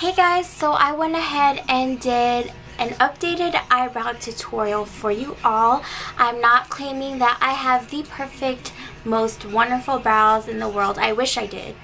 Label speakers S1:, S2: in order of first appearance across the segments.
S1: Hey guys, so I went ahead and did an updated eyebrow tutorial for you all. I'm not claiming that I have the perfect, most wonderful brows in the world. I wish I did.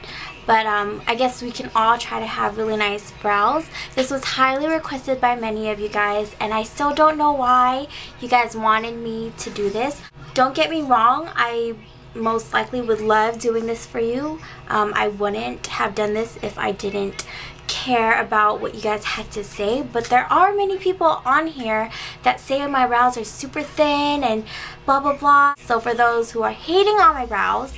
S1: But I guess we can all try to have really nice brows. This was highly requested by many of you guys, and I still don't know why you guys wanted me to do this. Don't get me wrong, I most likely would love doing this for you. I wouldn't have done this if I didn't care about what you guys had to say, but there are many people on here that say my brows are super thin and blah blah blah. So for those who are hating on my brows,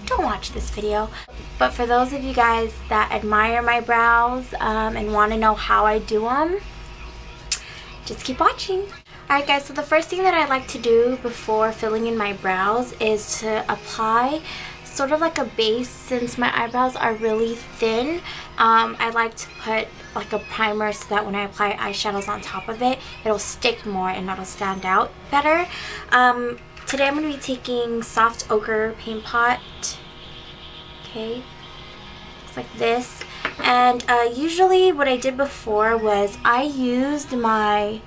S1: don't watch this video. But for those of you guys that admire my brows and want to know how I do them, just keep watching. Alright guys, so the first thing that I like to do before filling in my brows is to apply sort of like a base. Since my eyebrows are really thin, I like to put like a primer so that when I apply eyeshadows on top of it, it'll stick more and it'll stand out better. Today I'm going to be taking soft ochre paint pot. Okay, it's like this. And usually what I did before was I used my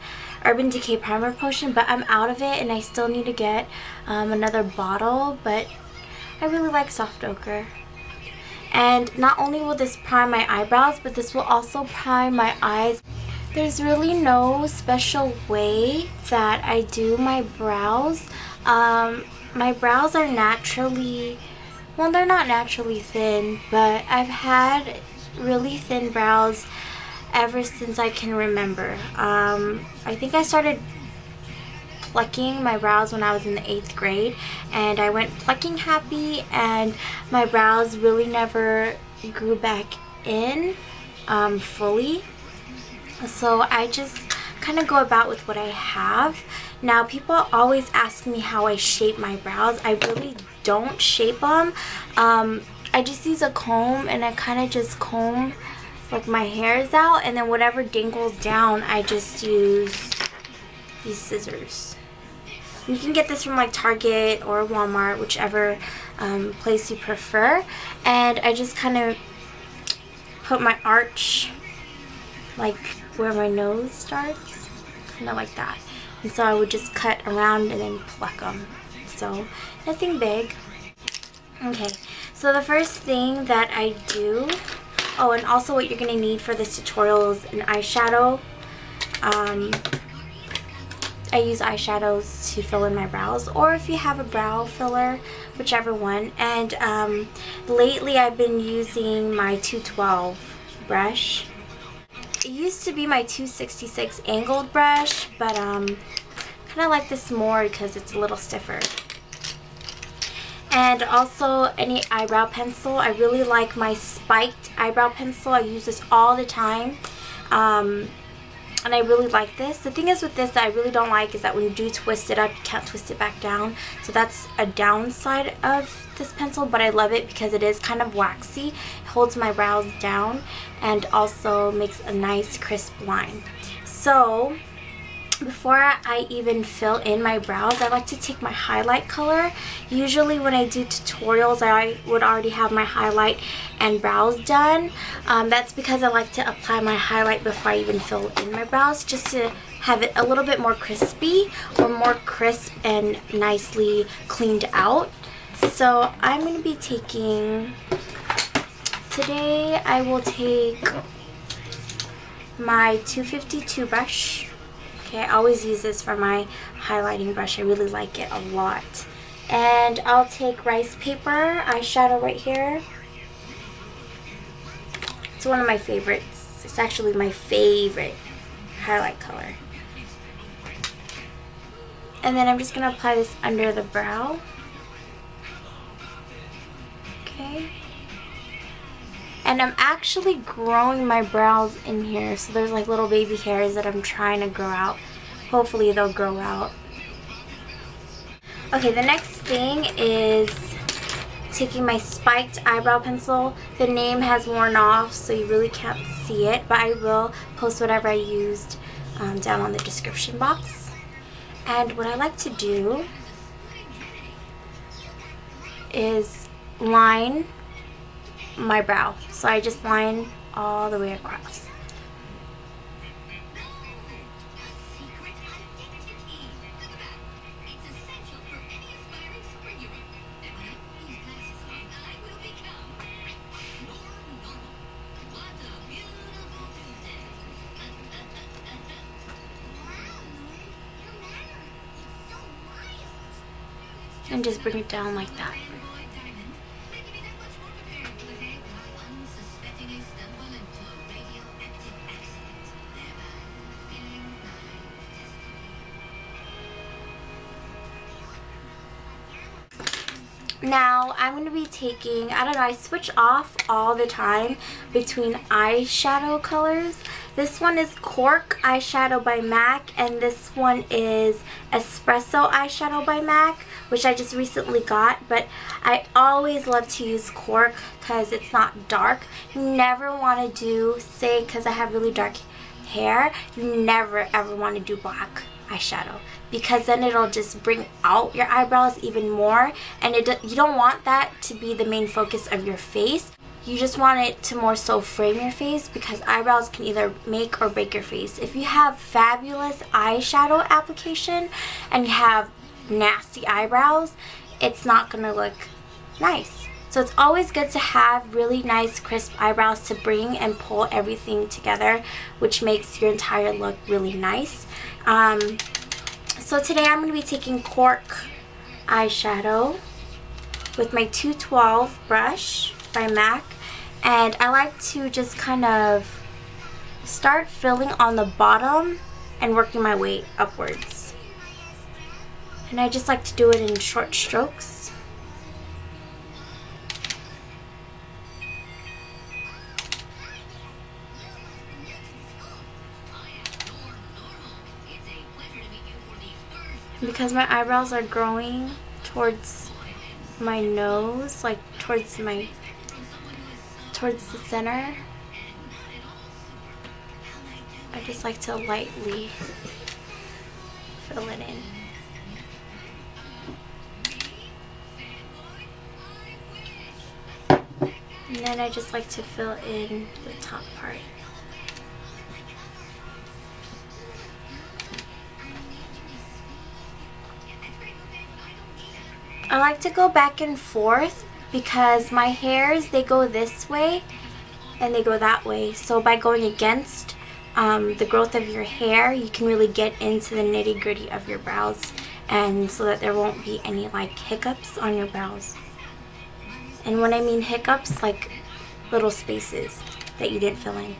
S1: Urban Decay primer potion, but I'm out of it and I still need to get another bottle, but I really like soft ochre. And not only will this prime my eyebrows, but this will also prime my eyes. There's really no special way that I do my brows. My brows are naturally, well, they're not naturally thin, but I've had really thin brows ever since I can remember. I think I started plucking my brows when I was in the 8th grade, and I went plucking happy, and my brows really never grew back in fully. So I just kind of go about with what I have. Now people always ask me how I shape my brows. I really don't shape them. I just use a comb and I kind of just comb like my hairs out, and then whatever dangles down I just use these scissors. You can get this from like Target or Walmart, whichever place you prefer. And I just kind of put my arch like where my nose starts, kind of like that. And so I would just cut around and then pluck them. So nothing big. Okay, so the first thing that I do, oh, and also what you're going to need for this tutorial is an eyeshadow. I use eyeshadows to fill in my brows, or if you have a brow filler, whichever one. And lately I've been using my 212 brush. It used to be my 266 angled brush, but kind of like this more because it's a little stiffer. And also any eyebrow pencil. I really like my spiked eyebrow pencil. I use this all the time. And I really like this. The thing is with this that I really don't like is that when you do twist it up, you can't twist it back down. So that's a downside of this pencil, but I love it because it is kind of waxy. It holds my brows down and also makes a nice crisp line. So before I even fill in my brows, I like to take my highlight color. Usually when I do tutorials, I would already have my highlight and brows done. That's because I like to apply my highlight before I even fill in my brows, just to have it a little bit more crispy or more crisp and nicely cleaned out. So I'm going to be taking, today I will take my 252 brush. Okay, I always use this for my highlighting brush. I really like it a lot. And I'll take Ricepaper eyeshadow right here. It's one of my favorites. It's actually my favorite highlight color. And then I'm just going to apply this under the brow. Okay. And I'm actually growing my brows in here, so there's like little baby hairs that I'm trying to grow out. Hopefully they'll grow out. Okay, the next thing is taking my spiked eyebrow pencil. The name has worn off, so you really can't see it, but I will post whatever I used down on the description box. And what I like to do is line my brow. So I just line all the way across. and just bring it down like that. Now I'm going to be taking, I don't know, I switch off all the time between eyeshadow colors. This one is Cork eyeshadow by M.A.C, and this one is Espresso eyeshadow by M.A.C, which I just recently got, but I always love to use Cork because it's not dark. You never want to do, say because I have really dark hair, you never ever want to do black eyeshadow, because then it'll just bring out your eyebrows even more, and you don't want that to be the main focus of your face. You just want it to more so frame your face, because eyebrows can either make or break your face. If you have fabulous eyeshadow application and you have nasty eyebrows, it's not gonna look nice. So it's always good to have really nice crisp eyebrows to bring and pull everything together, which makes your entire look really nice. So today I'm going to be taking Cork eyeshadow with my 212 brush by M.A.C, and I like to just kind of start filling on the bottom and working my way upwards. And I just like to do it in short strokes. Because my eyebrows are growing towards my nose, like towards the center, I just like to lightly fill it in. And then I just like to fill in the top part. I like to go back and forth because my hairs, they go this way and they go that way. So by going against the growth of your hair, you can really get into the nitty-gritty of your brows, and so that there won't be any like hiccups on your brows. And when I mean hiccups, like little spaces that you didn't fill in.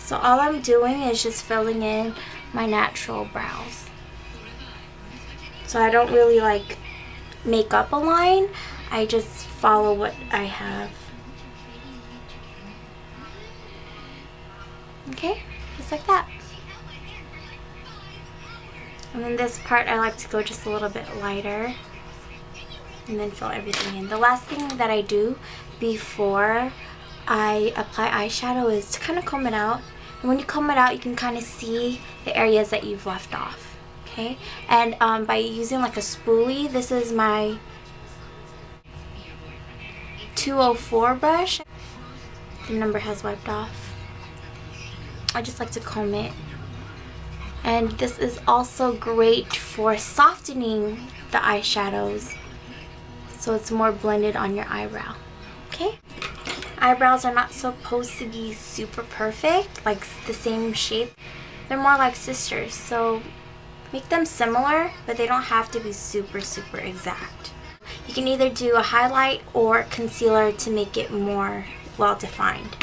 S1: So all I'm doing is just filling in my natural brows. So I don't really like make up a line, I just follow what I have. Okay, just like that. And then this part I like to go just a little bit lighter and then fill everything in. The last thing that I do before I apply eyeshadow is to kind of comb it out. And when you comb it out, you can kind of see the areas that you've left off. Okay, and by using like a spoolie, this is my 204 brush. The number has wiped off. I just like to comb it. And this is also great for softening the eyeshadows, so it's more blended on your eyebrow. Okay? Eyebrows are not supposed to be super perfect, like the same shape. They're more like sisters, so make them similar, but they don't have to be super exact. You can either do a highlight or concealer to make it more well defined.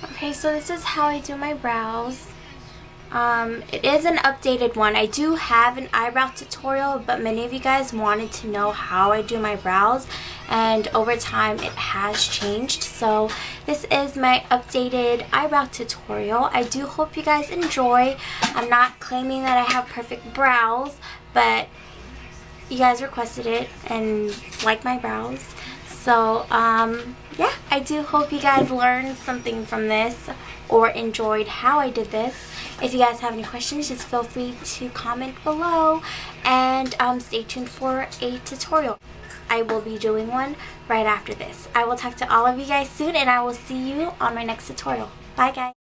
S1: Okay, so this is how I do my brows. It is an updated one. I do have an eyebrow tutorial, but many of you guys wanted to know how I do my brows, and over time it has changed. So this is my updated eyebrow tutorial. I do hope you guys enjoy. I'm not claiming that I have perfect brows, but you guys requested it and like my brows. So yeah, I do hope you guys learned something from this or enjoyed how I did this. If you guys have any questions, just feel free to comment below, and stay tuned for a tutorial. I will be doing one right after this. I will talk to all of you guys soon, and I will see you on my next tutorial. Bye guys.